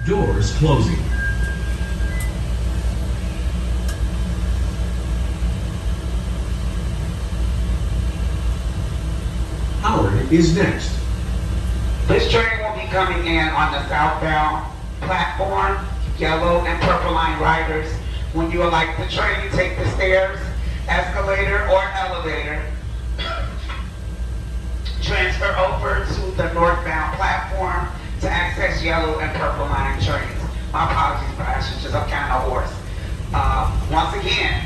Doors closing. Howard is next. This train will be coming in on the southbound platform, yellow and purple line riders. When you alight the train, take the stairs, escalator, or elevator. Transfer over to the northbound platform to access yellow and purple line trains. My apologies for ashes, I'm kind of hoarse. Once again,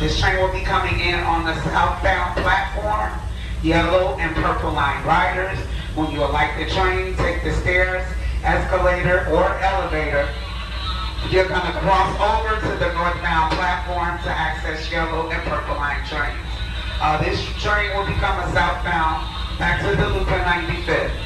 this train will be coming in on the southbound platform, yellow and purple line riders. When you alight the train, take the stairs, escalator, or elevator. You're going to cross over to the northbound platform to access yellow and purple line trains. This train will become a southbound back to the loop at 95th.